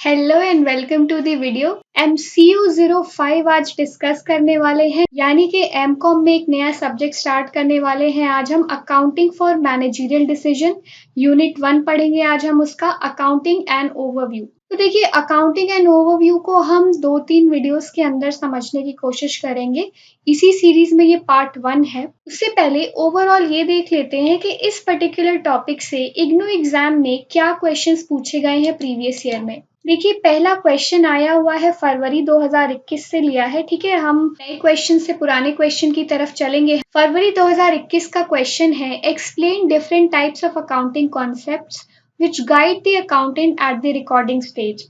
Hello and welcome to the video. MCU 05 आज discuss करने वाले हैं, यानी कि एमकॉम में एक नया सब्जेक्ट स्टार्ट करने वाले हैं। आज हम accounting for managerial decision unit 1 पढ़ेंगे। आज हम उसका अकाउंटिंग एंड ओवरव्यू। तो देखिए, अकाउंटिंग एंड ओवरव्यू को हम 2-3 वीडियोस के अंदर समझने की कोशिश करेंगे। इसी सीरीज में ये पार्ट 1 है। उससे पहले ओवरऑल ये देख लेते हैं कि इस पर्टिकुलर टॉपिक से इग्नू एग्जाम में क्या क्वेश्चंस पूछे गए हैं प्रीवियस ईयर में। देखिए, पहला क्वेश्चन आया हुआ है फरवरी 2021 से लिया है। ठीक है, हम नए क्वेश्चन से पुराने क्वेश्चन की तरफ चलेंगे। फरवरी 2021 का क्वेश्चन है, explain different types of accounting concepts which guide the accountant at the recording stage।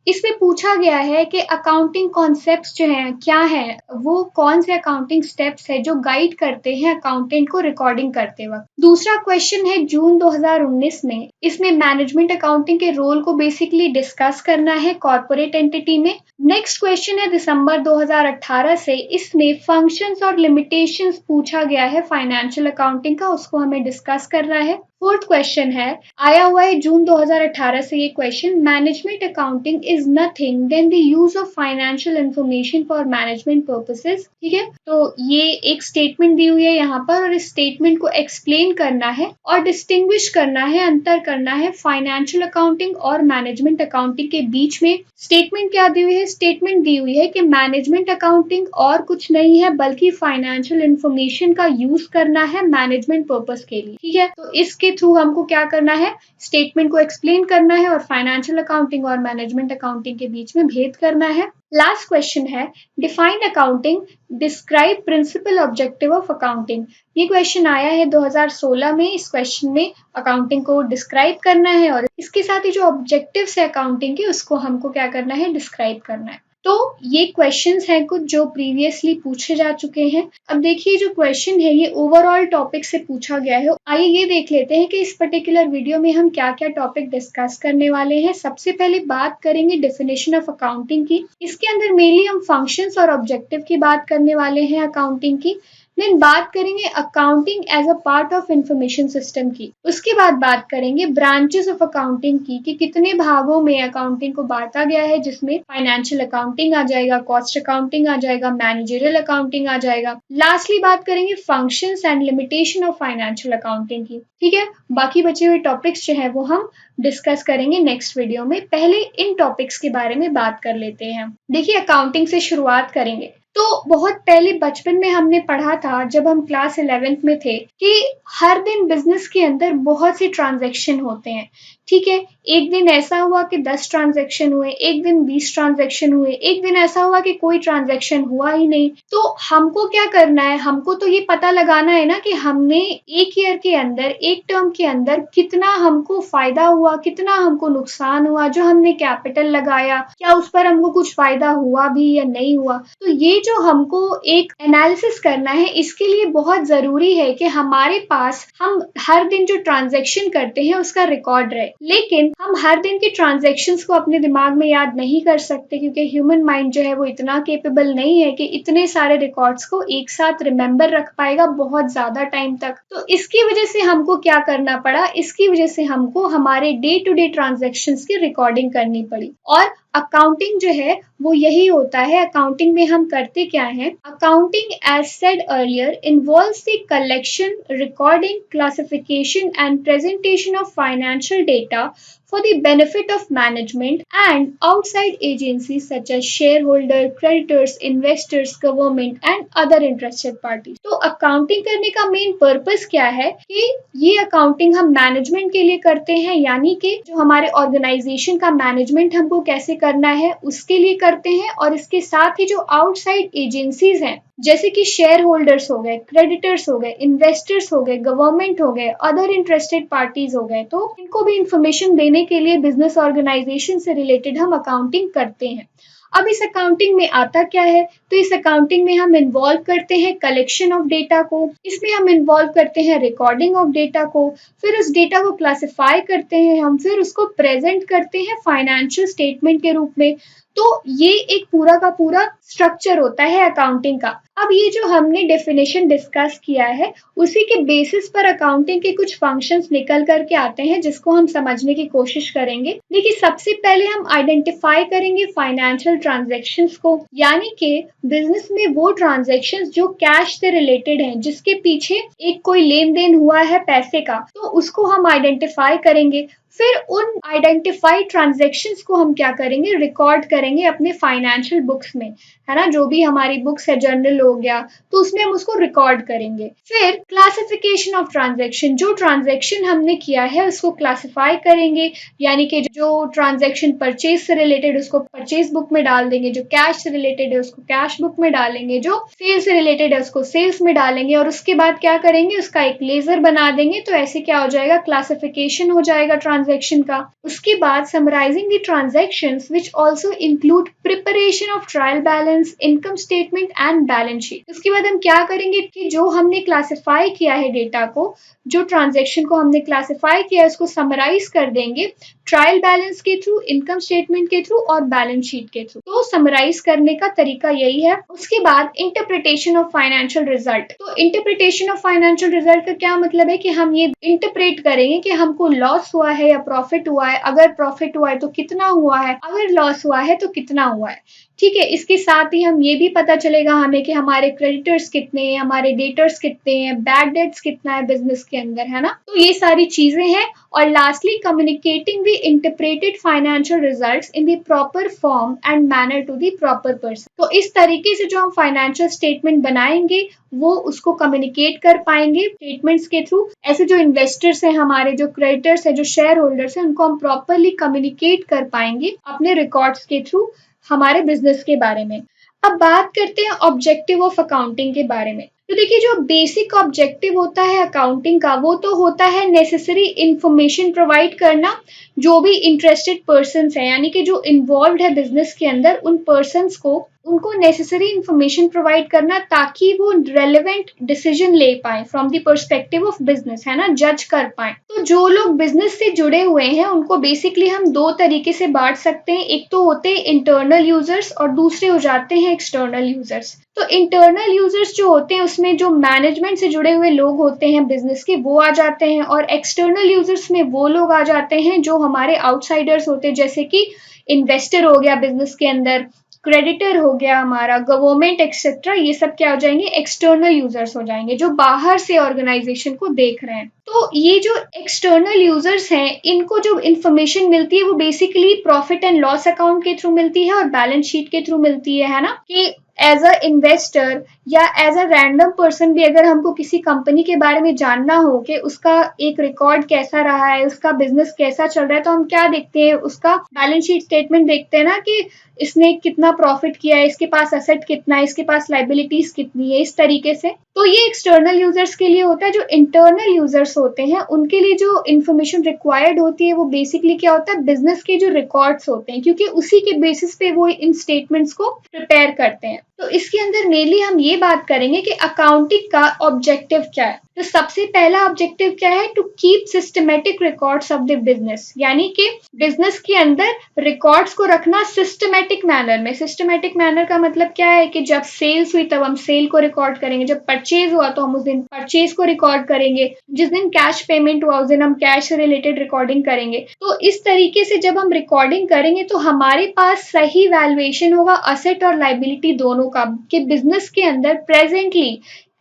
इसमें पूछा गया है कि अकाउंटिंग कॉन्सेप्ट्स जो हैं क्या हैं, वो कौन से अकाउंटिंग स्टेप्स है जो गाइड करते हैं अकाउंटेंट को रिकॉर्डिंग करते वक्त। दूसरा क्वेश्चन है जून 2019 में। इसमें मैनेजमेंट अकाउंटिंग के रोल को बेसिकली डिस्कस करना है कॉर्पोरेट एंटिटी में। नेक्स्ट क्वेश्चन है दिसंबर 2018 से। इसमें फंक्शंस और लिमिटेशंस पूछा गया है फाइनेंशियल अकाउंटिंग का, उसको हमें डिस्कस करना है। फोर्थ क्वेश्चन है, आया हुआ है जून 2018 से ये question, management accounting is nothing then the use of financial information for management purposes. ठीक है, तो ये एक स्टेटमेंट दी हुई है यहाँ पर, और इस स्टेटमेंट को एक्सप्लेन करना है और डिस्टिंग्विश करना है, अंतर करना है फाइनेंशियल अकाउंटिंग और मैनेजमेंट अकाउंटिंग के बीच में। स्टेटमेंट क्या दी हुई है? स्टेटमेंट दी हुई है कि मैनेजमेंट अकाउंटिंग और कुछ नहीं है बल्कि फाइनेंशियल इंफॉर्मेशन का यूज करना है मैनेजमेंट पर्पस के लिए। ठीक है, तो इसके थ्रू हमको क्या करना है? स्टेटमेंट को एक्सप्लेन करना है और फाइनेंशियल अकाउंटिंग और मैनेजमेंट अकाउंटिंग के बीच में भेद करना है। लास्ट क्वेश्चन है, define accounting, describe principal objective of accounting. ये क्वेश्चन आया है 2016 में। इस क्वेश्चन में अकाउंटिंग को डिस्क्राइब करना है और इसके साथ ही जो ऑब्जेक्टिव्स है अकाउंटिंग के, उसको हमको क्या करना है? डिस्क्राइब करना है। तो ये क्वेश्चंस हैं कुछ जो प्रीवियसली पूछे जा चुके हैं। अब देखिए, जो क्वेश्चन है ये ओवरऑल टॉपिक से पूछा गया है। आइए ये देख लेते हैं कि इस पर्टिकुलर वीडियो में हम क्या क्या टॉपिक डिस्कस करने वाले हैं। सबसे पहले बात करेंगे डेफिनेशन ऑफ अकाउंटिंग की। इसके अंदर मेनली हम फंक्शंस और ऑब्जेक्टिव की बात करने वाले हैं अकाउंटिंग की। देन बात करेंगे accounting as a part of information system की। उसके बाद बात करेंगे ब्रांचेस ऑफ अकाउंटिंग की, कि कितने भागों में अकाउंटिंग को बांटा गया है, जिसमें फाइनेंशियल अकाउंटिंग आ जाएगा, कॉस्ट अकाउंटिंग आ जाएगा, मैनेजरियल अकाउंटिंग आ जाएगा। लास्टली बात करेंगे functions and limitation of financial accounting की। ठीक है, बाकी बचे हुए टॉपिक्स जो है वो हम डिस्कस करेंगे नेक्स्ट वीडियो में। पहले इन टॉपिक्स के बारे में बात कर लेते हैं। देखिए, अकाउंटिंग से शुरुआत करेंगे। तो बहुत पहले बचपन में हमने पढ़ा था, जब हम क्लास 11th में थे, कि हर दिन बिजनेस के अंदर बहुत से ट्रांजैक्शन होते हैं। ठीक है, एक दिन ऐसा हुआ कि 10 ट्रांजैक्शन हुए, एक दिन 20 ट्रांजैक्शन हुए, एक दिन ऐसा हुआ कि कोई ट्रांजैक्शन हुआ ही नहीं। तो हमको क्या करना है? हमको तो ये पता लगाना है ना कि हमने एक ईयर के अंदर, एक टर्म के अंदर कितना हमको फायदा हुआ, कितना हमको नुकसान हुआ, जो हमने कैपिटल लगाया क्या उस पर हमको कुछ फायदा हुआ भी या नहीं हुआ। तो ये जो हमको एक एनालिसिस करना है, इसके लिए बहुत जरूरी है कि हमारे पास हम हर दिन जो ट्रांजैक्शन करते हैं उसका रिकॉर्ड रहे। लेकिन हम हर दिन के ट्रांजैक्शंस को अपने दिमाग में याद नहीं कर सकते, क्योंकि ह्यूमन माइंड जो है वो इतना केपेबल नहीं है कि इतने सारे रिकॉर्ड्स को एक साथ रिमेम्बर रख पाएगा बहुत ज्यादा टाइम तक। तो इसकी वजह से हमको क्या करना पड़ा? इसकी वजह से हमको हमारे डे टू डे ट्रांजैक्शंस की रिकॉर्डिंग करनी पड़ी। और अकाउंटिंग जो है वो यही होता है। अकाउंटिंग में हम करते क्या है? Accounting as said earlier involves the collection, recording, classification and presentation of financial data for the benefit of management and outside agencies such as shareholder, creditors, investors, government and other interested parties। तो accounting करने का main purpose क्या है? कि ये accounting हम management के लिए करते हैं, यानी कि जो हमारे ऑर्गेनाइजेशन का मैनेजमेंट हमको कैसे करना है उसके लिए करते हैं। और इसके साथ ही जो आउटसाइड एजेंसीज हैं, जैसे कि शेयर होल्डर्स हो गए, क्रेडिटर्स हो गए, इन्वेस्टर्स हो गए, गवर्नमेंट हो गए, अदर इंटरेस्टेड पार्टीज हो गए, तो इनको भी इंफॉर्मेशन देने के लिए बिजनेस ऑर्गेनाइजेशन से रिलेटेड हम अकाउंटिंग करते हैं। अब इस अकाउंटिंग में आता क्या है? तो इस अकाउंटिंग में हम इन्वॉल्व करते हैं कलेक्शन ऑफ डेटा को, इसमें हम इन्वॉल्व करते हैं रिकॉर्डिंग ऑफ डेटा को, फिर उस डेटा को क्लासिफाई करते हैं हम, फिर उसको प्रेजेंट करते हैं फाइनेंशियल स्टेटमेंट के रूप में। तो ये एक पूरा का पूरा स्ट्रक्चर होता है अकाउंटिंग का। अब ये जो हमने डेफिनेशन डिस्कस किया है उसी के बेसिस पर अकाउंटिंग के कुछ फंक्शंस निकल करके आते हैं जिसको हम समझने की कोशिश करेंगे। देखिए, सबसे पहले हम आइडेंटिफाई करेंगे फाइनेंशियल ट्रांजैक्शंस को, यानी कि बिजनेस में वो ट्रांजैक्शंस जो कैश से रिलेटेड हैं, जिसके पीछे एक कोई लेन देन हुआ है पैसे का, तो उसको हम आइडेंटिफाई करेंगे। फिर उन आइडेंटिफाइड ट्रांजैक्शंस को हम क्या करेंगे, रिकॉर्ड करेंगे अपने फाइनेंशियल बुक्स में, है ना। जो भी हमारी बुक्स है, जर्नल हो गया, तो उसमें हम उसको रिकॉर्ड करेंगे। फिर क्लासिफिकेशन ऑफ ट्रांजैक्शन, जो ट्रांजैक्शन हमने किया है उसको क्लासिफाई करेंगे, यानी कि जो ट्रांजैक्शन परचेज से रिलेटेड उसको परचेज बुक में डाल देंगे, जो कैश से रिलेटेड है उसको कैश बुक में डालेंगे, जो सेल्स से रिलेटेड है उसको सेल्स में डालेंगे, और उसके बाद क्या करेंगे, उसका एक लेजर बना देंगे। तो ऐसे क्या हो जाएगा, क्लासिफिकेशन हो जाएगा ट्रांजैक्शन का। उसके बाद summarising the transactions which also include preparation of trial balance, income statement and balance sheet. उसके बाद हम क्या करेंगे कि जो हमने क्लासिफाई किया है डेटा को, जो ट्रांजैक्शन को हमने क्लासिफाई किया है उसको समराइज कर देंगे ट्रायल बैलेंस के थ्रू, इनकम स्टेटमेंट के थ्रू और बैलेंस शीट के थ्रू। तो समराइज करने का तरीका यही है। उसके बाद इंटरप्रिटेशन ऑफ फाइनेंशियल रिजल्ट। तो इंटरप्रिटेशन ऑफ फाइनेंशियल रिजल्ट का क्या मतलब है कि हम ये इंटरप्रेट करेंगे कि हमको लॉस हुआ है या प्रॉफिट हुआ है, अगर प्रॉफिट हुआ है तो कितना हुआ है, अगर लॉस हुआ है तो कितना हुआ है। ठीक है, इसके साथ ही हम ये भी पता चलेगा हमें कि हमारे क्रेडिटर्स कितने हैं, हमारे डेटर्स कितने हैं, बैड डेट्स कितना है बिजनेस के अंदर, है ना। तो ये सारी चीजें हैं। और lastly communicating the interpreted financial results in the proper form and manner to the proper person. तो इस तरीके से जो हम फाइनेंशियल स्टेटमेंट बनाएंगे वो उसको कम्युनिकेट कर पाएंगे स्टेटमेंट्स के थ्रू। ऐसे जो इन्वेस्टर्स हैं, हमारे जो क्रेडिटर्स हैं, जो शेयर होल्डर्स हैं, उनको हम प्रॉपरली कम्युनिकेट कर पाएंगे अपने रिकॉर्ड्स के थ्रू हमारे बिजनेस के बारे में। अब बात करते हैं ऑब्जेक्टिव ऑफ अकाउंटिंग के बारे में। तो देखिए, जो बेसिक ऑब्जेक्टिव होता है अकाउंटिंग का वो तो होता है नेसेसरी इंफॉर्मेशन प्रोवाइड करना। जो भी इंटरेस्टेड पर्सन्स हैं, यानी कि जो इन्वॉल्व है बिजनेस के अंदर, उन पर्सन्स को उनको नेसेसरी इंफॉर्मेशन प्रोवाइड करना ताकि वो रेलेवेंट डिसीजन ले पाए from the perspective of business, है ना, जज कर पाए। तो जो लोग बिजनेस से जुड़े हुए हैं उनको बेसिकली हम दो तरीके से बांट सकते हैं। एक तो होते हैं इंटरनल यूजर्स और दूसरे हो जाते हैं एक्सटर्नल यूजर्स। तो इंटरनल यूजर्स जो होते हैं उसमें जो मैनेजमेंट से जुड़े हुए लोग होते हैं बिजनेस के, वो आ जाते हैं, और एक्सटर्नल यूजर्स में वो लोग आ जाते हैं जो हमारे आउटसाइडर्स होते हैं, जैसे कि इन्वेस्टर हो गया बिजनेस के अंदर, क्रेडिटर हो गया हमारा, गवर्नमेंट एक्सेट्रा। ये सब क्या हो जाएंगे, एक्सटर्नल यूजर्स हो जाएंगे जो बाहर से ऑर्गेनाइजेशन को देख रहे हैं। तो ये जो एक्सटर्नल यूजर्स हैं इनको जो इन्फॉर्मेशन मिलती है वो basically profit and loss account के थ्रू मिलती है और बैलेंस शीट के थ्रू मिलती है ना। कि एज अ इन्वेस्टर या एज अ रैंडम पर्सन भी अगर हमको किसी कंपनी के बारे में जानना हो कि उसका एक रिकॉर्ड कैसा रहा है, उसका बिजनेस कैसा चल रहा है, तो हम क्या देखते हैं, उसका बैलेंस शीट स्टेटमेंट देखते हैं ना, कि इसने कितना प्रॉफिट किया है, इसके पास एसेट कितना है, इसके पास लाइबिलिटीज कितनी है, इस तरीके से। तो ये एक्सटर्नल यूजर्स के लिए होता है। जो इंटरनल यूजर्स होते हैं उनके लिए जो इन्फॉर्मेशन रिक्वायर्ड होती है वो बेसिकली क्या होता है, बिजनेस के जो रिकॉर्ड्स होते हैं, क्योंकि उसी के बेसिस पे वो इन स्टेटमेंट्स को प्रिपेयर करते हैं। तो इसके अंदर मेनली हम ये बात करेंगे कि अकाउंटिंग का ऑब्जेक्टिव क्या है। तो सबसे पहला ऑब्जेक्टिव क्या है, to keep systematic records of the business, यानी कि बिजनेस के अंदर रिकॉर्ड्स को रखना सिस्टमेटिक मैनर में। सिस्टमेटिक मैनर का मतलब क्या है कि जब सेल्स हुई तब हम सेल को रिकॉर्ड करेंगे, जब परचेज हुआ तो हम उस दिन परचेज को रिकॉर्ड करेंगे, जिस दिन कैश पेमेंट हुआ उस दिन हम कैश से रिलेटेड रिकॉर्डिंग करेंगे। तो इस तरीके से जब हम रिकॉर्डिंग करेंगे तो हमारे पास सही वैल्यूएशन होगा असेट और लाइबिलिटी दोनों का, कि बिजनेस के अंदर प्रेजेंटली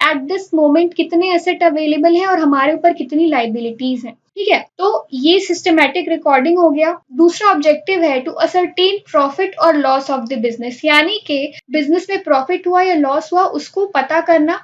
एट दिस मोमेंट कितने एसेट अवेलेबल हैं और हमारे ऊपर कितनी लाइबिलिटीज हैं। ठीक है, तो ये सिस्टमैटिक रिकॉर्डिंग हो गया। दूसरा ऑब्जेक्टिव है टू असरटेन प्रॉफिट और लॉस ऑफ द बिजनेस, यानी कि बिजनेस में प्रॉफिट हुआ या लॉस हुआ उसको पता करना।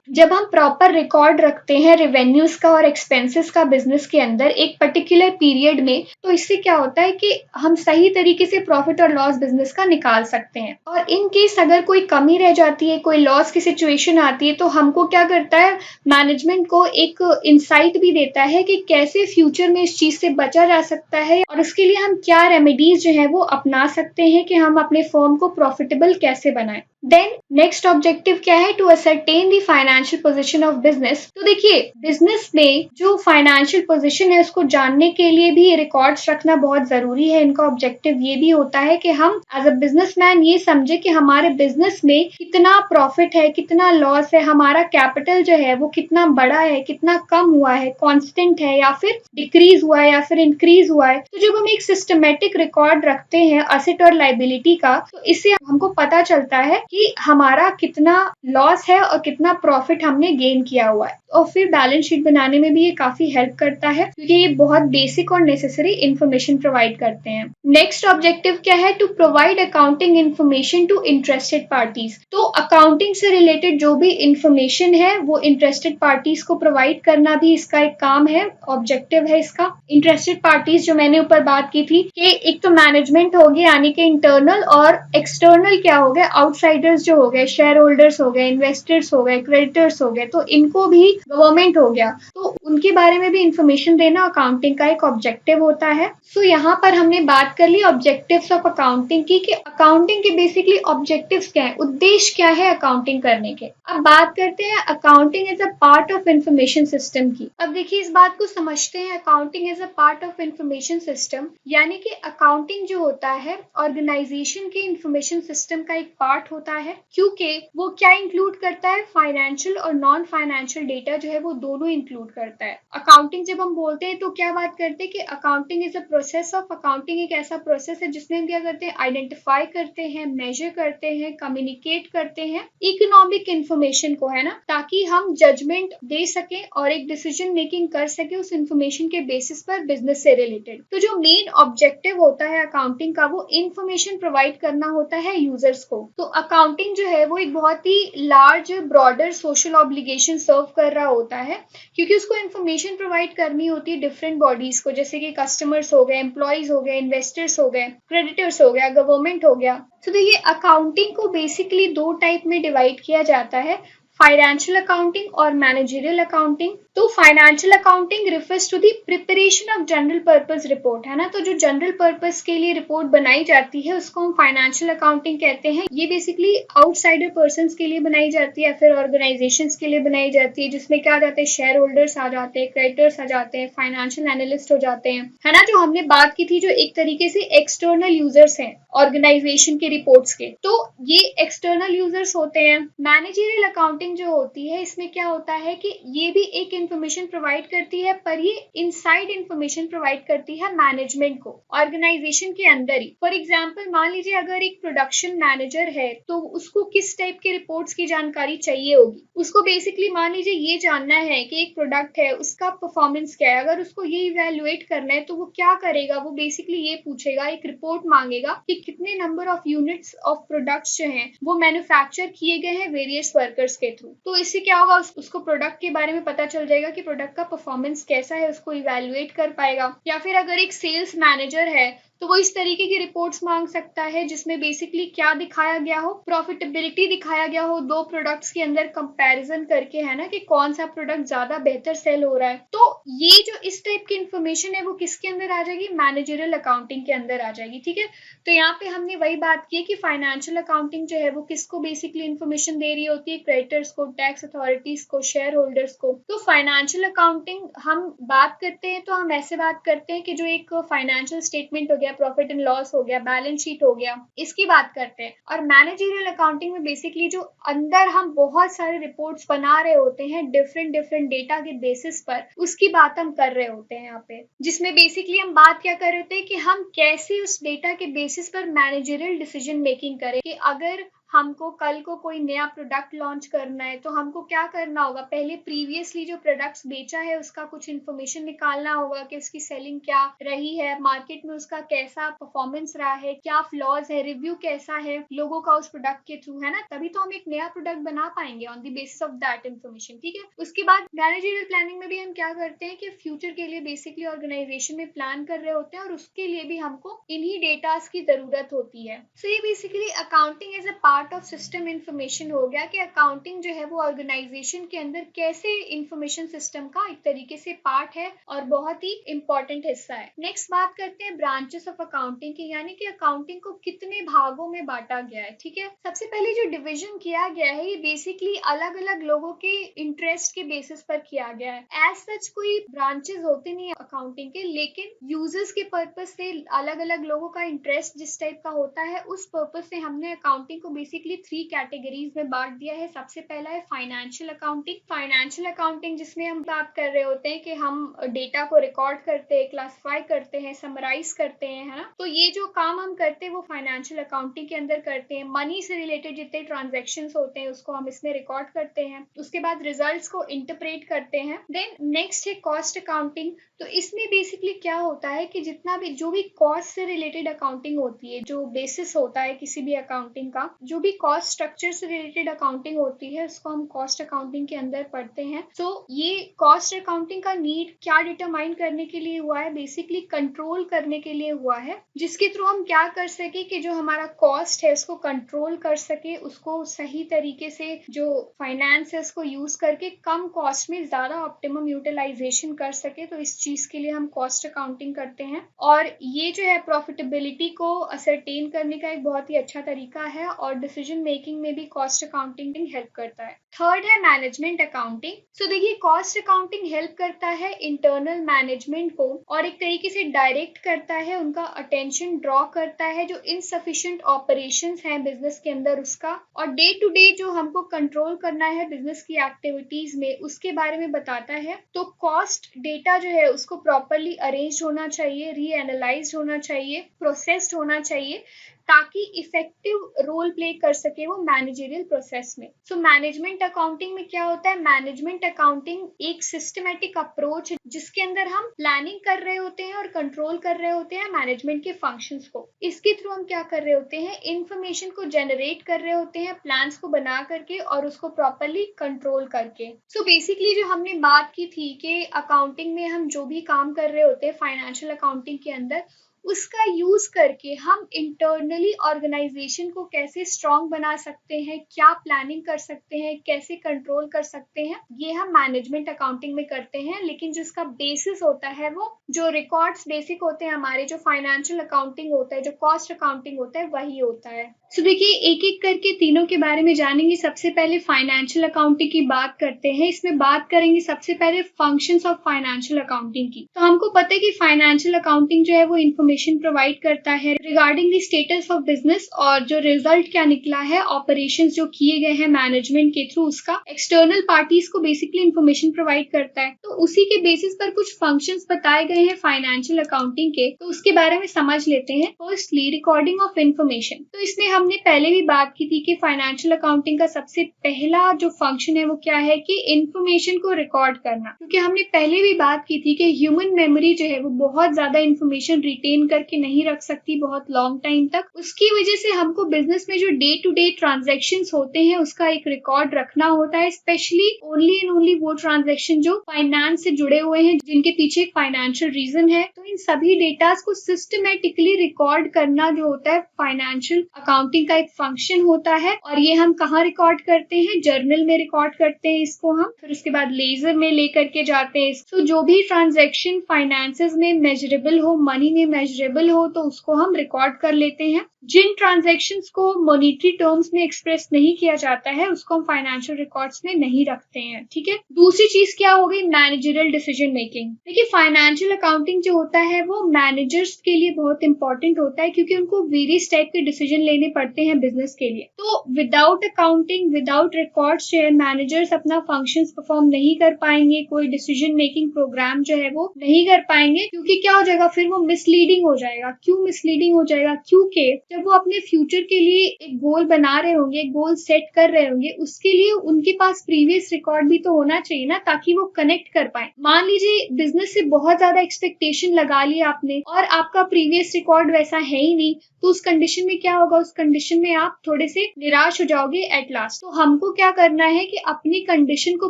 जब हम प्रॉपर रिकॉर्ड रखते हैं रेवेन्यूज का और एक्सपेंसेस का बिजनेस के अंदर एक पर्टिकुलर पीरियड में, तो इससे क्या होता है कि हम सही तरीके से प्रॉफिट और लॉस बिजनेस का निकाल सकते हैं। और इन केस अगर कोई कमी रह जाती है, कोई लॉस की सिचुएशन आती है, तो हमको क्या करता है, मैनेजमेंट को एक इंसाइट भी देता है कि कैसे फ्यूचर में इस चीज से बचा जा सकता है और उसके लिए हम क्या रेमेडीज जो है वो अपना सकते हैं कि हम अपने फर्म को प्रॉफिटेबल कैसे बनाएं। देन नेक्स्ट ऑब्जेक्टिव क्या है? To ascertain the financial position of business. तो देखिए, बिजनेस में जो फाइनेंशियल पोजीशन है उसको जानने के लिए भी रिकॉर्ड्स रखना बहुत जरूरी है। इनका ऑब्जेक्टिव ये भी होता है कि हम एज अ बिजनेसमैन ये समझे कि हमारे बिजनेस में कितना प्रॉफिट है, कितना लॉस है, हमारा कैपिटल जो है वो कितना बड़ा है, कितना कम हुआ है, कांस्टेंट है या फिर डिक्रीज हुआ है या फिर इंक्रीज हुआ है। तो जब हम एक सिस्टमेटिक रिकॉर्ड रखते हैं असेट और लाइबिलिटी का, तो इससे हमको पता चलता है कि हमारा कितना लॉस है और कितना प्रॉफिट हमने गेन किया हुआ है। और फिर बैलेंस शीट बनाने में भी ये काफी हेल्प करता है, क्योंकि ये बहुत बेसिक और नेसेसरी इंफॉर्मेशन प्रोवाइड करते हैं। नेक्स्ट ऑब्जेक्टिव क्या है? To provide accounting information to interested parties. तो अकाउंटिंग से रिलेटेड जो भी इंफॉर्मेशन है वो इंटरेस्टेड पार्टीज को प्रोवाइड करना भी इसका एक काम है, ऑब्जेक्टिव है इसका। इंटरेस्टेड पार्टीज जो मैंने ऊपर बात की थी कि एक तो मैनेजमेंट हो गया, यानी कि इंटरनल, और एक्सटर्नल क्या हो गया? आउटसाइडर्स जो हो गए, शेयर होल्डर्स हो गए, इन्वेस्टर्स हो गए, क्रेडिटर्स हो गए, तो इनको भी गवर्नमेंट हो गया, तो उनके बारे में भी इंफॉर्मेशन देना अकाउंटिंग का एक ऑब्जेक्टिव होता है। सो यहाँ पर हमने बात कर ली ऑब्जेक्टिव्स ऑफ अकाउंटिंग की, कि अकाउंटिंग के बेसिकली ऑब्जेक्टिव्स क्या है, उद्देश्य क्या है अकाउंटिंग करने के। अब बात करते हैं accounting as a part of information system की। अब देखिए, इस बात को समझते हैं, accounting as a part of information system, यानी कि अकाउंटिंग जो होता है ऑर्गेनाइजेशन के इंफॉर्मेशन सिस्टम का एक पार्ट होता है, क्योंकि वो क्या इंक्लूड करता है? फाइनेंशियल और नॉन फाइनेंशियल डेटा जो है वो दोनों इंक्लूड करता है। अकाउंटिंग जब हम बोलते हैं तो क्या बात करते हैं कि accounting is a process of, accounting एक ऐसा प्रोसेस है जिसमें हम क्या करते हैं? आइडेंटिफाई करते हैं, मेजर करते हैं, कम्युनिकेट करते हैं इकोनॉमिक इंफॉर्मेशन को, है ना, ताकि हम जजमेंट दे सकें और एक डिसीजन मेकिंग कर सके उस इंफॉर्मेशन के बेसिस पर बिजनेस से रिलेटेड। तो जो मेन ऑब्जेक्टिव होता है अकाउंटिंग का वो इंफॉर्मेशन प्रोवाइड करना होता है यूजर्स को। तो अकाउंटिंग जो है वो एक बहुत ही लार्ज ब्रॉडर सोशल ऑब्लिगेशन सर्व कर रहा होता है, क्योंकि उसको इन्फॉर्मेशन प्रोवाइड करनी होती है डिफरेंट बॉडीज को, जैसे कि कस्टमर्स हो गए, एम्प्लॉयज हो गए, इन्वेस्टर्स हो गए, क्रेडिटर्स हो गया, गवर्नमेंट हो गया। तो देखिए, अकाउंटिंग को बेसिकली दो टाइप में डिवाइड किया जाता है, फाइनेंशियल अकाउंटिंग और मैनेजरियल अकाउंटिंग। तो financial accounting refers to the preparation of general purpose report, है ना, तो जो जनरल पर्पस के लिए रिपोर्ट बनाई जाती है उसको हम फाइनेंशियल अकाउंटिंग कहते हैं। ये बेसिकली आउटसाइडर पर्संस के लिए बनाई जाती है, फिर ऑर्गेनाइजेशंस के लिए बनाई जाती है, जिसमें क्या आ जाते हैं? शेयर होल्डर्स आ जाते हैं, क्रेडिटर्स आ जाते हैं, फाइनेंशियल एनालिस्ट हो जाते हैं, है ना, जो हमने बात की थी, जो एक तरीके से एक्सटर्नल यूजर्स हैं ऑर्गेनाइजेशन के रिपोर्ट्स के। तो ये एक्सटर्नल यूजर्स होते हैं। मैनेजरियल अकाउंटिंग जो होती है, इसमें क्या होता है कि ये भी एक इंफॉर्मेशन प्रोवाइड करती है, पर ये इनसाइड इंफॉर्मेशन प्रोवाइड करती है मैनेजमेंट को ऑर्गेनाइजेशन के अंदर ही। फॉर एग्जांपल, मान लीजिए अगर एक प्रोडक्शन मैनेजर है तो उसको किस टाइप के रिपोर्ट्स की जानकारी चाहिए होगी? उसको बेसिकली मान लीजिए ये जानना है कि एक प्रोडक्ट है उसका परफॉर्मेंस क्या है। अगर उसको ये इवेल्युएट करना है तो वो क्या करेगा? वो बेसिकली ये पूछेगा, एक रिपोर्ट मांगेगा कि कितने number of units of products जो हैं वो मैन्युफैक्चर किए गए हैं वेरियस वर्कर्स के थ्रू। तो इससे क्या होगा? उसको प्रोडक्ट के बारे में पता चल जाएगा कि प्रोडक्ट का परफॉर्मेंस कैसा है, उसको इवेल्युएट कर पाएगा। या फिर अगर एक सेल्स मैनेजर है तो वो इस तरीके की रिपोर्ट्स मांग सकता है जिसमें बेसिकली क्या दिखाया गया हो? प्रॉफिटेबिलिटी दिखाया गया हो, दो प्रोडक्ट्स के अंदर कंपैरिजन करके, है ना, कि कौन सा प्रोडक्ट ज्यादा बेहतर सेल हो रहा है। तो ये जो इस टाइप की इंफॉर्मेशन है वो किसके अंदर आ जाएगी? मैनेजरियल अकाउंटिंग के अंदर आ जाएगी। ठीक है, तो यहाँ पे हमने वही बात की कि फाइनेंशियल अकाउंटिंग जो है वो किसको बेसिकली इंफॉर्मेशन दे रही होती है? क्रेडिटर्स को, टैक्स अथॉरिटीज को, शेयर होल्डर्स को। तो फाइनेंशियल अकाउंटिंग हम बात करते हैं तो हम ऐसे बात करते हैं कि जो एक फाइनेंशियल स्टेटमेंट हो गया, प्रॉफिट एंड लॉस हो गया, बैलेंस शीट हो गया, इसकी बात करते हैं। और मैनेजरियल अकाउंटिंग में बेसिकली जो अंदर हम बहुत सारे रिपोर्ट्स बना रहे होते हैं डिफरेंट डिफरेंट डेटा के बेसिस पर, उसकी बात हम कर रहे होते हैं यहाँ पे, जिसमें बेसिकली हम बात क्या कर रहे होते हैं कि हम कैसे उस डेटा के बेसिस पर मैनेजरियल डिसीजन मेकिंग करें। कि अगर हमको कल को कोई नया प्रोडक्ट लॉन्च करना है तो हमको क्या करना होगा? पहले प्रीवियसली जो प्रोडक्ट्स बेचा है उसका कुछ इन्फॉर्मेशन निकालना होगा कि उसकी सेलिंग क्या रही है, मार्केट में उसका कैसा परफॉर्मेंस रहा है, क्या फ्लॉज है, रिव्यू कैसा है लोगों का उस प्रोडक्ट के थ्रू, है ना, तभी तो हम एक नया प्रोडक्ट बना पाएंगे on the basis of that information. ठीक है, उसके बाद मैनेजरियल प्लानिंग में भी हम क्या करते हैं कि फ्यूचर के लिए बेसिकली ऑर्गेनाइजेशन में प्लान कर रहे होते हैं और उसके लिए भी हमको इन्हीं डेटास की जरूरत होती है। सो ये basically accounting as a part part of system information हो गया कि अकाउंटिंग जो है वो ऑर्गेनाइजेशन के अंदर कैसे इंफॉर्मेशन सिस्टम का एक तरीके से पार्ट है और बहुत ही इंपॉर्टेंट हिस्सा है। नेक्स्ट बात करते हैं ब्रांचेस ऑफ अकाउंटिंग की, यानी कि अकाउंटिंग को कितने भागों में बांटा गया है। ठीक है, सबसे पहले जो डिवीजन किया गया है ये बेसिकली अलग अलग लोगों के इंटरेस्ट के बेसिस पर किया गया है। एज सच कोई ब्रांचेस होते नहीं है अकाउंटिंग के, लेकिन यूजर्स के पर्पज से अलग अलग लोगों का इंटरेस्ट जिस टाइप का होता है उस पर्पज से हमने अकाउंटिंग को बेसिकली 3 कैटेगरीज में बांट दिया है। सबसे पहला है फाइनेंशियल अकाउंटिंग। फाइनेंशियल अकाउंटिंग जिसमें हम बात कर रहे होते हैं कि हम डेटा को रिकॉर्ड करते हैं, क्लासिफाई करते हैं, समराइज करते हैं, है ना। तो ये जो काम हम करते हैं वो फाइनेंशियल अकाउंटिंग के अंदर करते हैं। मनी से रिलेटेड जितने ट्रांजेक्शंस होते हैं उसको हम इसमें रिकॉर्ड करते हैं, उसके बाद रिजल्ट्स को इंटरप्रेट करते हैं। देन नेक्स्ट है कॉस्ट अकाउंटिंग। तो इसमें बेसिकली क्या होता है कि जितना भी जो भी कॉस्ट से रिलेटेड अकाउंटिंग होती है, जो बेसिस होता है किसी भी अकाउंटिंग का, जो भी कॉस्ट स्ट्रक्चर से रिलेटेड अकाउंटिंग होती है उसको हम कॉस्ट अकाउंटिंग के अंदर पढ़ते हैं। तो ये कॉस्ट अकाउंटिंग का नीड क्या डिटरमाइन करने के लिए हुआ है, बेसिकली कंट्रोल करने के लिए हुआ है, जिसके थ्रू हम क्या कर सके कि जो हमारा कॉस्ट है उसको कंट्रोल कर सके, उसको सही तरीके से जो फाइनेंस है उसको यूज करके कम कॉस्ट में ज्यादा ऑप्टिमम यूटिलाइजेशन कर सके। तो इस चीज के लिए हम कॉस्ट अकाउंटिंग करते हैं और ये जो है प्रॉफिटेबिलिटी को असरटेन करने का एक बहुत ही अच्छा तरीका है और डिसीजन मेकिंग में भी कॉस्ट अकाउंटिंग हेल्प करता है। थर्ड है मैनेजमेंट अकाउंटिंग। सो देखिए, कॉस्ट अकाउंटिंग हेल्प करता है इंटरनल मैनेजमेंट को और एक तरीके से डायरेक्ट करता है, उनका अटेंशन ड्रॉ करता है जो इनसफिशिएंट ऑपरेशंस हैं बिजनेस के अंदर उसका, और डे टू डे जो हमको कंट्रोल करना है बिजनेस की एक्टिविटीज में उसके बारे में बताता है। तो कॉस्ट डेटा जो है उसको प्रॉपरली अरेंज होना चाहिए, रीएनालाइज होना चाहिए, प्रोसेस्ड होना चाहिए ताकि इफेक्टिव रोल प्ले कर सके वो मैनेजरियल प्रोसेस में। सो मैनेजमेंट अकाउंटिंग में क्या होता है, मैनेजमेंट अकाउंटिंग एक सिस्टमेटिक अप्रोच है जिसके अंदर हम प्लानिंग कर रहे होते हैं और कंट्रोल कर रहे होते हैं मैनेजमेंट के फंक्शंस को। इसके थ्रू हम क्या कर रहे होते हैं, इंफॉर्मेशन को जनरेट कर रहे होते हैं प्लान्स को बना करके और उसको प्रॉपरली कंट्रोल करके। सो बेसिकली जो हमने बात की थी कि अकाउंटिंग में हम जो भी काम कर रहे होते हैं फाइनेंशियल अकाउंटिंग के अंदर, उसका यूज करके हम इंटरनली ऑर्गेनाइजेशन को कैसे स्ट्रॉन्ग बना सकते हैं, क्या प्लानिंग कर सकते हैं, कैसे कंट्रोल कर सकते हैं, ये हम मैनेजमेंट अकाउंटिंग में करते हैं। लेकिन जिसका बेसिस होता है वो जो रिकॉर्ड्स बेसिक होते हैं हमारे, जो फाइनेंशियल अकाउंटिंग होता है, जो कॉस्ट अकाउंटिंग होता है, वही होता है। सो देखिए, एक एक करके तीनों के बारे में जानेंगे। सबसे पहले फाइनेंशियल अकाउंटिंग की बात करते हैं। इसमें बात करेंगे सबसे पहले फंक्शंस ऑफ फाइनेंशियल अकाउंटिंग की। तो हमको पता है कि फाइनेंशियल अकाउंटिंग जो है वो इन्फॉर्मेशन प्रोवाइड करता है regarding the status of business और जो रिजल्ट क्या निकला है, ऑपरेशंस जो किए गए हैं मैनेजमेंट के थ्रू, उसका एक्सटर्नल पार्टीज को बेसिकली इन्फॉर्मेशन प्रोवाइड करता है। तो उसी के बेसिस पर कुछ फंक्शंस बताए गए हैं फाइनेंशियल अकाउंटिंग के, तो उसके बारे में समझ लेते हैं। Firstly recording of information. तो इसमें हमने पहले भी बात की थी कि फाइनेंशियल अकाउंटिंग का सबसे पहला जो फंक्शन है वो क्या है कि इंफॉर्मेशन को रिकॉर्ड करना। क्योंकि हमने पहले भी बात की थी कि ह्यूमन मेमोरी जो है वो बहुत ज्यादा इंफॉर्मेशन रिटेन करके नहीं रख सकती बहुत लॉन्ग टाइम तक। उसकी वजह से हमको बिजनेस में जो डे टू डे ट्रांजेक्शंस होते हैं उसका एक रिकॉर्ड रखना होता है, स्पेशली ओनली एंड ओनली वो ट्रांजेक्शन जो फाइनेंस से जुड़े हुए हैं, जिनके पीछे एक फाइनेंशियल रीजन है। तो इन सभी डेटास को सिस्टमेटिकली रिकॉर्ड करना जो होता है फाइनेंशियल अकाउंटिंग का एक फंक्शन होता है। और ये हम कहाँ रिकॉर्ड करते हैं, जर्नल में रिकॉर्ड करते हैं इसको हम, फिर उसके बाद लेजर में लेकर के जाते हैं। तो जो भी ट्रांजैक्शन फाइनेंसेस में मेजरेबल हो, मनी में मेजरेबल हो, तो उसको हम रिकॉर्ड कर लेते हैं। जिन ट्रांजैक्शंस को मॉनेटरी टर्म्स में एक्सप्रेस नहीं किया जाता है उसको हम फाइनेंशियल रिकॉर्ड्स में नहीं रखते हैं। ठीक है, दूसरी चीज क्या हो गई, मैनेजरियल डिसीजन मेकिंग। देखिए, फाइनेंशियल अकाउंटिंग जो होता है वो मैनेजर्स के लिए बहुत इंपॉर्टेंट होता है क्योंकि उनको वेरियस टाइप के डिसीजन लेने पड़ते हैं बिजनेस के लिए। तो विदाउट अकाउंटिंग, विदाउट रिकॉर्ड्स जो है मैनेजर्स अपना फंक्शंस परफॉर्म नहीं कर पाएंगे, कोई डिसीजन मेकिंग प्रोग्राम जो है वो नहीं कर पाएंगे। क्योंकि क्या हो जाएगा, फिर वो मिसलीडिंग हो जाएगा। क्यों मिसलीडिंग हो जाएगा, क्योंकि जब वो अपने फ्यूचर के लिए एक गोल बना रहे होंगे, एक गोल सेट कर रहे होंगे, उसके लिए उनके पास प्रीवियस रिकॉर्ड भी तो होना चाहिए ना, ताकि वो कनेक्ट कर पाए। मान लीजिए बिजनेस से बहुत ज्यादा एक्सपेक्टेशन लगा लिया आपने और आपका प्रीवियस रिकॉर्ड वैसा है ही नहीं, तो उस कंडीशन में क्या होगा, उस कंडीशन में आप थोड़े से निराश हो जाओगे एट लास्ट। तो हमको क्या करना है कि अपनी कंडीशन को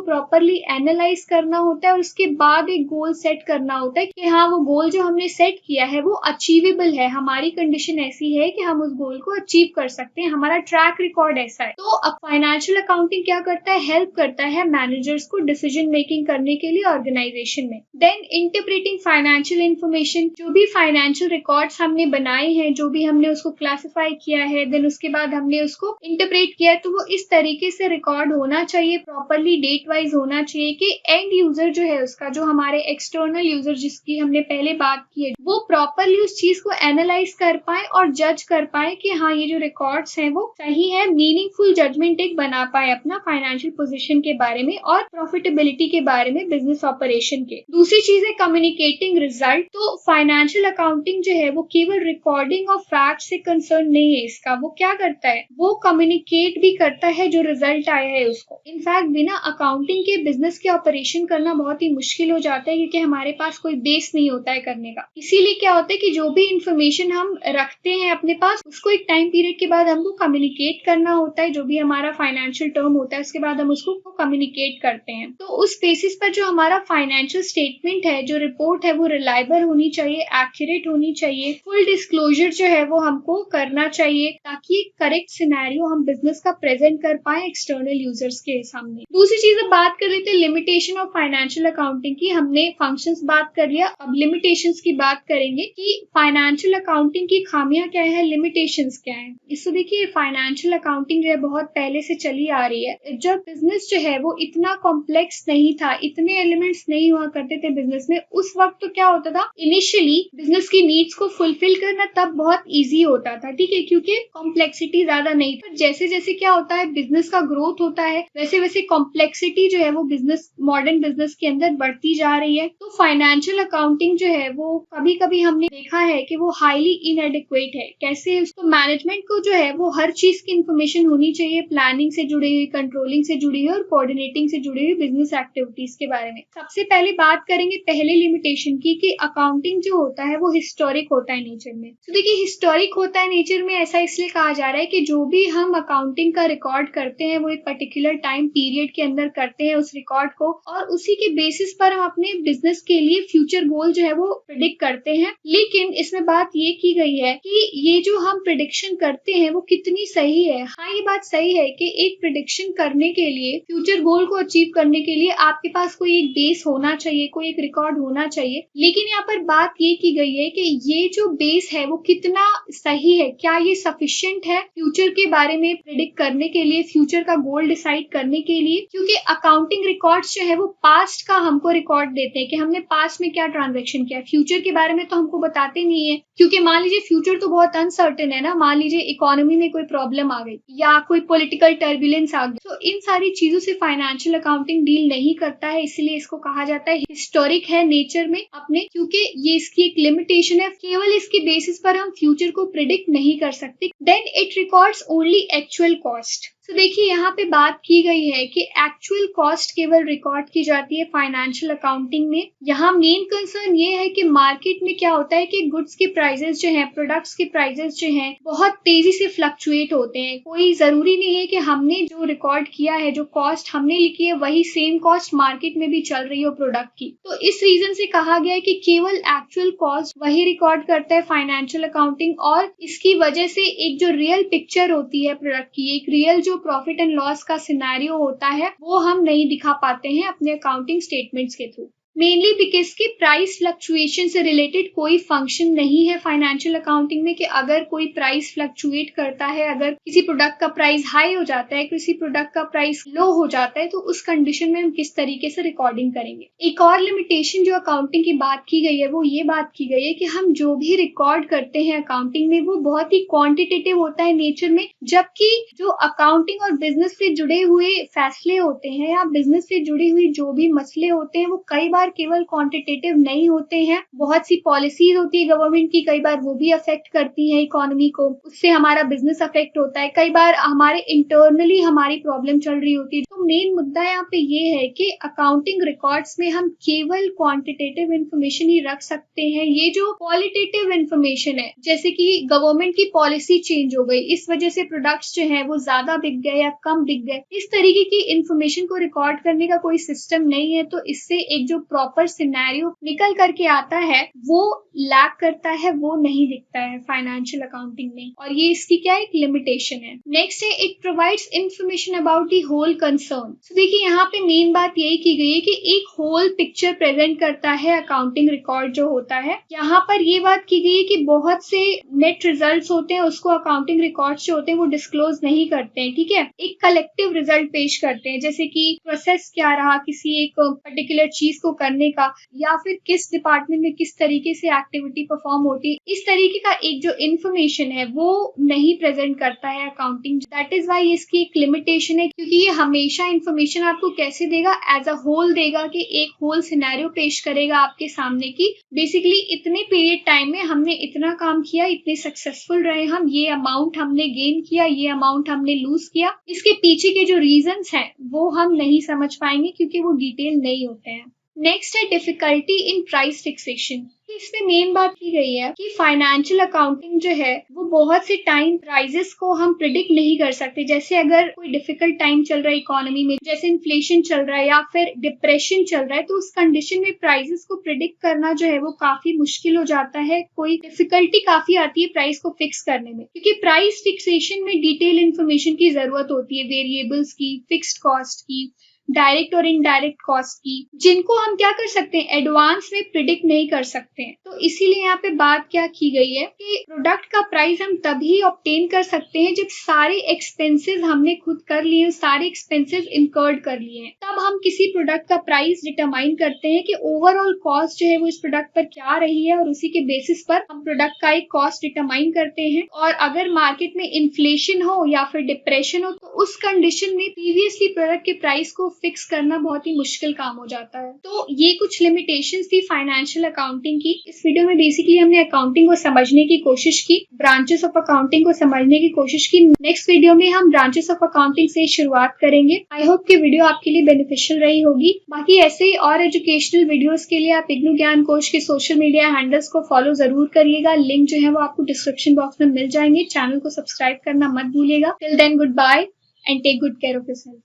प्रॉपरली एनालाइज करना होता है और उसके बाद एक गोल सेट करना होता है कि हाँ, वो गोल जो हमने सेट किया है वो अचीवेबल है, हमारी कंडीशन ऐसी है कि हम उस गोल को अचीव कर सकते हैं, हमारा ट्रैक रिकॉर्ड ऐसा है। तो अब फाइनेंशियल अकाउंटिंग क्या करता है, हेल्प करता है मैनेजर्स को डिसीजन मेकिंग करने के लिए ऑर्गेनाइजेशन में। देन इंटरप्रेटिंग फाइनेंशियल इंफॉर्मेशन, जो भी फाइनेंशियल रिकॉर्ड्स हमने बनाए हैं, जो भी हमने उसको क्लासिफाई किया है, देन उसके बाद हमने उसको इंटरप्रेट किया है, तो वो इस तरीके से रिकॉर्ड होना चाहिए, प्रॉपरली डेट वाइज होना चाहिए कि एंड यूजर जो है उसका, जो हमारे एक्सटर्नल यूजर जिसकी हमने पहले बात की है, वो प्रॉपरली उस चीज को एनालाइज कर पाए और जज कर पाए कि हाँ ये जो रिकॉर्ड्स हैं वो सही है, मीनिंगफुल जजमेंट एक बना पाए अपना फाइनेंशियल पोजीशन के बारे में और प्रॉफिटेबिलिटी के बारे में बिजनेस ऑपरेशन के। दूसरी चीज है कम्युनिकेटिंग रिजल्ट। तो फाइनेंशियल अकाउंटिंग जो है वो केवल रिकॉर्डिंग ऑफ फैक्ट से कंसर्न नहीं है, इसका वो क्या करता है, वो कम्युनिकेट भी करता है जो रिजल्ट आया है उसको। इनफैक्ट बिना अकाउंटिंग के बिजनेस के ऑपरेशन करना बहुत ही मुश्किल हो जाता है, क्योंकि हमारे पास कोई बेस नहीं होता है करने का। इसीलिए क्या होता है कि जो भी इंफॉर्मेशन हम रखते हैं अपने पास, उसको एक टाइम पीरियड के बाद हमको कम्युनिकेट करना होता है, जो भी हमारा फाइनेंशियल टर्म होता है उसके बाद हम उसको कम्युनिकेट करते हैं। तो उस बेसिस पर जो हमारा फाइनेंशियल स्टेटमेंट है, जो रिपोर्ट है, वो रिलायबल होनी चाहिए, एक्यूरेट होनी चाहिए, फुल डिस्क्लोजर जो है वो हमको करना चाहिए, ताकि करेक्ट सिनेरियो हम बिजनेस का प्रेजेंट कर पाए एक्सटर्नल यूजर्स के सामने। दूसरी चीज अब बात कर लेते हैं लिमिटेशन ऑफ फाइनेंशियल अकाउंटिंग की। हमने फंक्शंस बात कर लिया, अब लिमिटेशंस की बात करेंगे कि फाइनेंशियल अकाउंटिंग की खामियां क्या है, लिमिटेशंस क्या है। इसको देखिए, फाइनेंशियल अकाउंटिंग जो है बहुत पहले से चली आ रही है। जब बिजनेस जो है वो इतना कॉम्प्लेक्स नहीं था, इतने एलिमेंट्स नहीं हुआ करते थे बिजनेस में, उस वक्त तो क्या होता था, इनिशियली बिजनेस की नीड्स को फुलफिल करना तब बहुत इजी होता था, ठीक है, क्योंकि कॉम्प्लेक्सिटी ज्यादा नहीं थी। जैसे जैसे क्या होता है, बिजनेस का ग्रोथ होता है, वैसे वैसे कॉम्प्लेक्सिटी जो है वो बिजनेस, मॉडर्न बिजनेस के अंदर बढ़ती जा रही है। तो फाइनेंशियल अकाउंटिंग जो है वो कभी कभी हमने देखा है कि वो हाईली इनएडिक्वेट है। कैसे, उसको मैनेजमेंट को जो है वो हर चीज की इंफॉर्मेशन होनी चाहिए, प्लानिंग से जुड़ी हुई, कंट्रोलिंग से जुड़ी हुई और कोऑर्डिनेटिंग से जुड़ी हुई बिजनेस एक्टिविटीज के बारे में। सबसे पहले बात करेंगे पहले लिमिटेशन की, कि अकाउंटिंग जो होता है वो हिस्टोरिक होता है नेचर में। तो देखिए, हिस्टोरिक होता है नेचर में, ऐसा इसलिए कहा जा रहा है कि जो भी हम अकाउंटिंग का रिकॉर्ड करते हैं वो एक पर्टिकुलर टाइम पीरियड के अंदर करते हैं उस रिकॉर्ड को, और उसी के बेसिस पर हम अपने बिजनेस के लिए फ्यूचर गोल जो है वो प्रिडिक्ट करते हैं। लेकिन इसमें बात ये की गई है कि ये जो हम प्रिडिक्शन करते हैं वो कितनी सही है। हाँ, ये बात सही है कि एक प्रिडिक्शन करने के लिए, फ्यूचर गोल को अचीव करने के लिए आपके पास कोई एक बेस होना चाहिए, कोई एक रिकॉर्ड होना चाहिए। लेकिन यहाँ पर बात ये की गई है कि ये जो बेस है वो कितना सही है, क्या ये सफिशिएंट है फ्यूचर के बारे में प्रिडिक्ट करने के लिए, फ्यूचर का गोल डिसाइड करने के लिए। क्योंकि अकाउंटिंग रिकॉर्ड्स जो है वो पास्ट का हमको रिकॉर्ड देते हैं कि हमने पास्ट में क्या ट्रांजेक्शन किया, फ्यूचर के बारे में तो हमको बताते नहीं है। क्योंकि मान लीजिए फ्यूचर तो बहुत अनसर्टेन है ना, मान लीजिए इकोनॉमी में कोई प्रॉब्लम आ गई या कोई पॉलिटिकल टर्बुलेंस आ गई, तो इन सारी चीजों से फाइनेंशियल अकाउंटिंग डील नहीं करता है। इसलिए इसको कहा जाता है हिस्टोरिक है नेचर में अपने, क्योंकि ये इसकी एक लिमिटेशन है, केवल इसके बेसिस पर हम फ्यूचर को प्रिडिक्ट नहीं कर सकते। Then it records only actual cost. तो देखिए, यहाँ पे बात की गई है कि एक्चुअल कॉस्ट केवल रिकॉर्ड की जाती है फाइनेंशियल अकाउंटिंग में। यहाँ मेन कंसर्न ये है कि मार्केट में क्या होता है कि गुड्स के प्राइसेस जो हैं, प्रोडक्ट्स के प्राइसेस जो हैं, बहुत तेजी से फ्लक्चुएट होते हैं। कोई जरूरी नहीं है कि हमने जो रिकॉर्ड किया है, जो कॉस्ट हमने लिखी है, वही सेम कॉस्ट मार्केट में भी चल रही हो प्रोडक्ट की। तो इस रीजन से कहा गया है कि केवल एक्चुअल कॉस्ट वही रिकॉर्ड करता है फाइनेंशियल अकाउंटिंग, और इसकी वजह से एक जो रियल पिक्चर होती है प्रोडक्ट की, एक रियल जो प्रॉफिट एंड लॉस का सिनेरियो होता है, वो हम नहीं दिखा पाते हैं अपने अकाउंटिंग स्टेटमेंट्स के थ्रू। मेनली बिकॉज की प्राइस फ्लक्चुएशन से रिलेटेड कोई फंक्शन नहीं है फाइनेंशियल अकाउंटिंग में कि अगर कोई प्राइस फ्लक्चुएट करता है, अगर किसी प्रोडक्ट का प्राइस हाई हो जाता है, किसी प्रोडक्ट का प्राइस लो हो जाता है, तो उस कंडीशन में हम किस तरीके से रिकॉर्डिंग करेंगे। एक और लिमिटेशन जो अकाउंटिंग की बात की गई है वो ये बात की गई है कि हम जो भी रिकॉर्ड करते हैं अकाउंटिंग में वो बहुत ही क्वांटिटेटिव होता है नेचर में, जबकि जो अकाउंटिंग और बिजनेस से जुड़े हुए फैसले होते हैं या बिजनेस से जुड़ी हुई जो भी मसले होते हैं वो कई बार केवल क्वांटिटेटिव नहीं होते हैं। बहुत सी पॉलिसीज होती है गवर्नमेंट की, कई बार वो भी अफेक्ट करती है इकोनॉमी को, उससे हमारा बिजनेस अफेक्ट होता है। कई बार हमारे इंटरनली हमारी प्रॉब्लम चल रही होती है। तो मेन मुद्दा यहाँ पे ये है कि अकाउंटिंग रिकॉर्ड्स में हम केवल क्वांटिटेटिव इंफॉर्मेशन ही रख सकते हैं। ये जो क्वालिटेटिव इंफॉर्मेशन है, जैसे कि गवर्नमेंट की पॉलिसी चेंज हो गई, इस वजह से प्रोडक्ट्स जो है वो ज्यादा बिक गए या कम बिक गए, इस तरीके की इंफॉर्मेशन को रिकॉर्ड करने का कोई सिस्टम नहीं है। तो इससे एक जो प्रॉपर सिनेरियो निकल करके आता है वो लैक करता है, वो नहीं दिखता है फाइनेंशियल अकाउंटिंग में, और ये इसकी क्या एक लिमिटेशन है। नेक्स्ट है it provides information about the whole concern. तो देखिए यहाँ पे मेन बात यही की गई है कि एक होल पिक्चर प्रेजेंट करता है अकाउंटिंग रिकॉर्ड जो होता है। यहाँ पर ये बात की गई है कि बहुत से नेट रिजल्ट्स होते हैं उसको अकाउंटिंग रिकॉर्ड्स जो होते हैं वो डिस्क्लोज नहीं करते हैं, ठीक है। एक कलेक्टिव रिजल्ट पेश करते हैं, जैसे कि प्रोसेस क्या रहा किसी एक पर्टिकुलर चीज को करने का, या फिर किस डिपार्टमेंट में किस तरीके से एक्टिविटी परफॉर्म होती है, इस तरीके का एक जो इन्फॉर्मेशन है वो नहीं प्रेजेंट करता है अकाउंटिंग। दैट इज वाई इसकी एक लिमिटेशन है, क्योंकि ये हमेशा इन्फॉर्मेशन आपको कैसे देगा, एज अ होल देगा, कि एक होल सिनेरियो पेश करेगा आपके सामने की बेसिकली इतने पीरियड टाइम में हमने इतना काम किया, इतने सक्सेसफुल रहे हम, ये अमाउंट हमने गेन किया, ये अमाउंट हमने लूज किया। इसके पीछे के जो रीजंस हैं वो हम नहीं समझ पाएंगे क्योंकि वो डिटेल नहीं होते हैं। नेक्स्ट है डिफिकल्टी इन प्राइस फिक्सेशन। इसमें मेन बात की गई है कि फाइनेंशियल अकाउंटिंग जो है वो बहुत से टाइम प्राइजेस को हम प्रिडिक्ट नहीं कर सकते। जैसे अगर कोई डिफिकल्ट टाइम चल रहा है इकोनॉमी में, जैसे इन्फ्लेशन चल रहा है या फिर डिप्रेशन चल रहा है, तो उस कंडीशन में प्राइजेस को प्रिडिक्ट करना जो है वो काफी मुश्किल हो जाता है। कोई डिफिकल्टी काफी आती है प्राइस को फिक्स करने में, क्योंकि प्राइस फिक्सेशन में डिटेल इन्फॉर्मेशन की जरूरत होती है, वेरिएबल्स की, फिक्स्ड कॉस्ट की, डायरेक्ट और इनडायरेक्ट कॉस्ट की, जिनको हम क्या कर सकते हैं एडवांस में प्रिडिक्ट नहीं कर सकते हैं। तो इसीलिए यहाँ पे बात क्या की गई है कि प्रोडक्ट का प्राइस हम तभी ऑब्टेन कर सकते हैं जब सारे एक्सपेंसेस हमने खुद कर लिए, सारे एक्सपेंसेस इनकर्ड कर लिए हैं, तब हम किसी प्रोडक्ट का प्राइस डिटरमाइन करते हैं कि ओवरऑल कॉस्ट जो है वो इस प्रोडक्ट पर क्या रही है, और उसी के बेसिस पर हम प्रोडक्ट का एक कॉस्ट डिटरमाइन करते हैं। और अगर मार्केट में इन्फ्लेशन हो या फिर डिप्रेशन हो तो उस कंडीशन में प्रीवियसली प्रोडक्ट के प्राइस को फिक्स करना बहुत ही मुश्किल काम हो जाता है। तो ये कुछ लिमिटेशंस थी फाइनेंशियल अकाउंटिंग की। इस वीडियो में बेसिकली हमने अकाउंटिंग को समझने की कोशिश की, ब्रांचेस ऑफ अकाउंटिंग को समझने की कोशिश की। नेक्स्ट वीडियो में हम ब्रांचेस ऑफ अकाउंटिंग से शुरुआत करेंगे। आई होप कि वीडियो आपके लिए बेनिफिशियल रही होगी। बाकी ऐसे ही और एजुकेशनल वीडियोस के लिए आप इग्नू ज्ञान कोश के सोशल मीडिया हैंडल्स को फॉलो जरूर करिएगा। लिंक जो है वो आपको डिस्क्रिप्शन बॉक्स में मिल जाएंगे। चैनल को सब्सक्राइब करना मत भूलिएगा। Till then good bye and take good care of yourself.